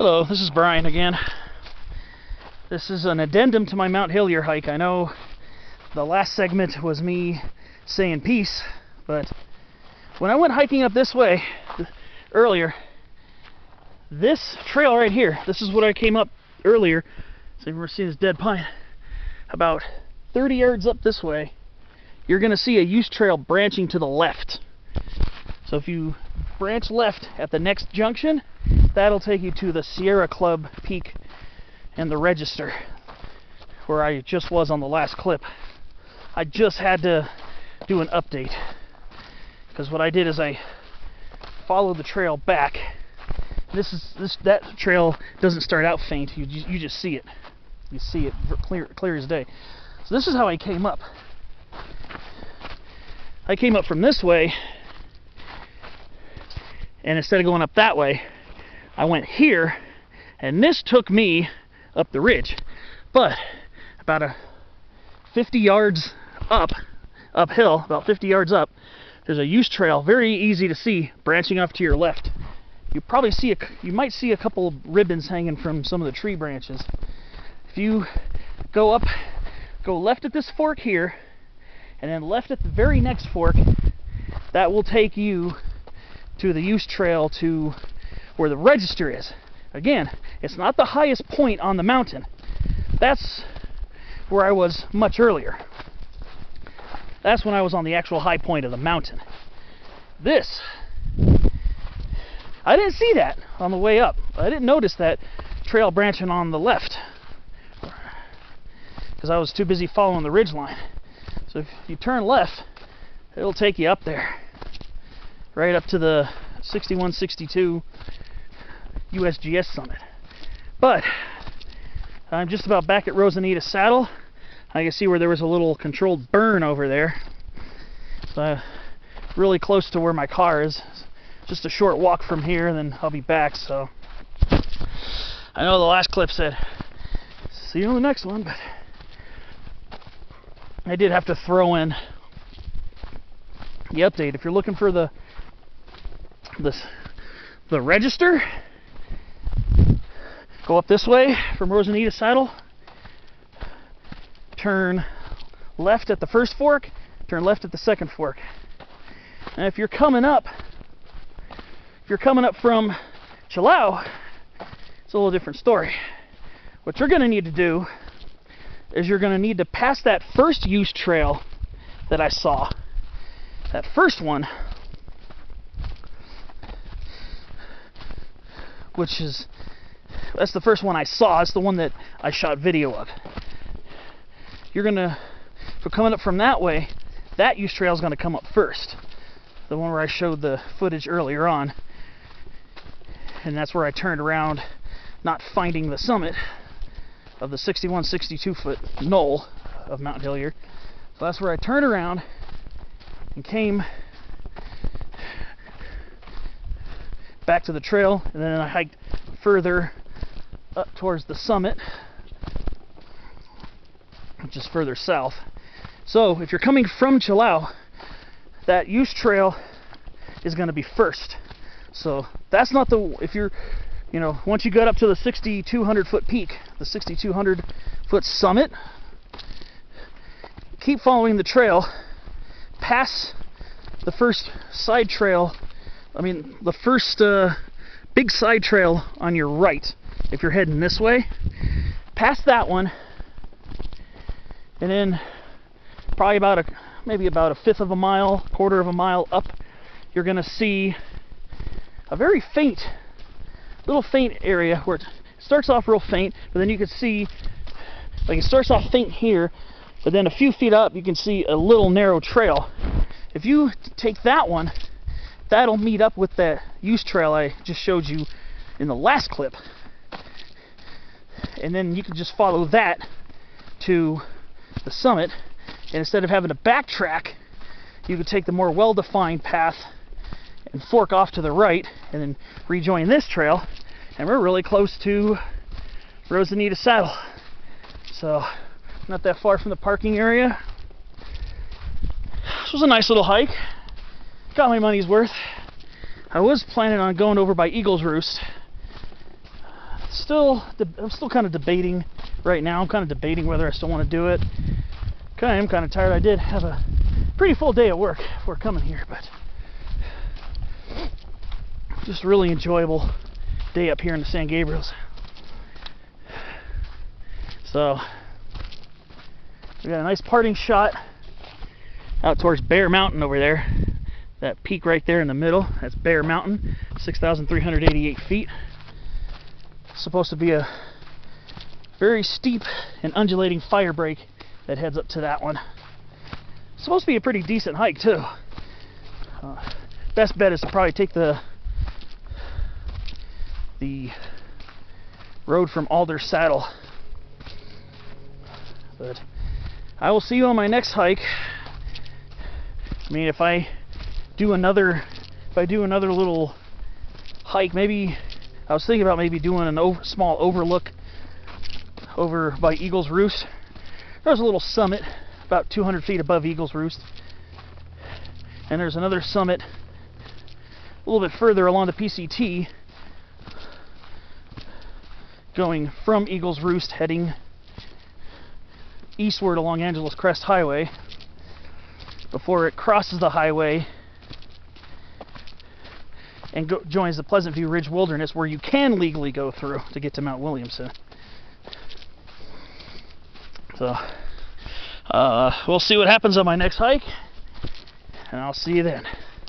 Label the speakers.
Speaker 1: Hello, this is Brian again. This is an addendum to my Mount Hillyer hike. I know the last segment was me saying peace, but when I went hiking up this way earlier, this trail right here, this is what I came up earlier. So you can see this dead pine. About 30 yards up this way, you're going to see a use trail branching to the left. So if you branch left at the next junction, that'll take you to the Sierra Club Peak and the Register, where I just was on the last clip. I just had to do an update, because what I did is I followed the trail back. That trail doesn't start out faint. You just see it. You see it clear as day. So this is how I came up. I came up from this way, and instead of going up that way, I went here, and this took me up the ridge. But about 50 yards uphill, about 50 yards up, there's a use trail, very easy to see, branching off to your left. You might see a couple ribbons hanging from some of the tree branches. If you go left at this fork here, and then left at the very next fork, that will take you to the use trail to where the Register is. Again, it's not the highest point on the mountain. That's where I was much earlier. That's when I was on the actual high point of the mountain. This, I didn't see that on the way up. I didn't notice that trail branching on the left, because I was too busy following the ridge line. So if you turn left, it'll take you up there, right up to the 6162 USGS summit. But I'm just about back at Rosenita Saddle. I can see where there was a little controlled burn over there. So really close to where my car is. Just a short walk from here, and then I'll be back. So I know the last clip said, see you on the next one, but I did have to throw in the update. If you're looking for the Register, go up this way from Rosenita Saddle, turn left at the first fork, turn left at the second fork. And if you're coming up from Chilao, it's a little different story. What you're going to need to do is you're going to need to pass that first use trail that I saw. That first one, that's the first one I saw. It's the one that I shot video of. If you're coming up from that way, that use trail is going to come up first. The one where I showed the footage earlier on. And that's where I turned around, not finding the summit of the 62 foot knoll of Mount Hillyer. So that's where I turned around and came back to the trail, and then I hiked further up towards the summit, which is further south. So if you're coming from Chilao, that use trail is going to be first. So that's not once you get up to the 6,200 foot peak, the 6,200 foot summit, keep following the trail, pass the first side trail, the first big side trail on your right, if you're heading this way. Pass that one, and then probably maybe about a fifth of a mile, quarter of a mile up, you're going to see a very little faint area where it starts off real faint, but then you can see, like, it starts off faint here, but then a few feet up you can see a little narrow trail. If you take that one, that'll meet up with that use trail I just showed you in the last clip, and then you can just follow that to the summit. And instead of having to backtrack, you could take the more well-defined path and fork off to the right and then rejoin this trail, and we're really close to Rosenita Saddle. So not that far from the parking area. This was a nice little hike. Got my money's worth. I was planning on going over by Eagle's Roost. still kind of debating right now. I'm kind of debating whether I still want to do it. I am kind of tired. I did have a pretty full day at work before coming here, but just really enjoyable day up here in the San Gabriels. So we got a nice parting shot out towards Bear Mountain over there. That peak right there in the middle, that's Bear Mountain, 6,388 feet. It's supposed to be a very steep and undulating fire break that heads up to that one. It's supposed to be a pretty decent hike too. Best bet is to probably take the road from Alder Saddle. But I will see you on my next hike. I mean, if I do another little hike, maybe I was thinking about maybe doing a small overlook over by Eagle's Roost. There's a little summit about 200 feet above Eagle's Roost, and there's another summit a little bit further along the PCT, going from Eagle's Roost heading eastward along Angeles Crest Highway before it crosses the highway and joins the Pleasant View Ridge Wilderness, where you can legally go through to get to Mount Williamson. So we'll see what happens on my next hike, and I'll see you then.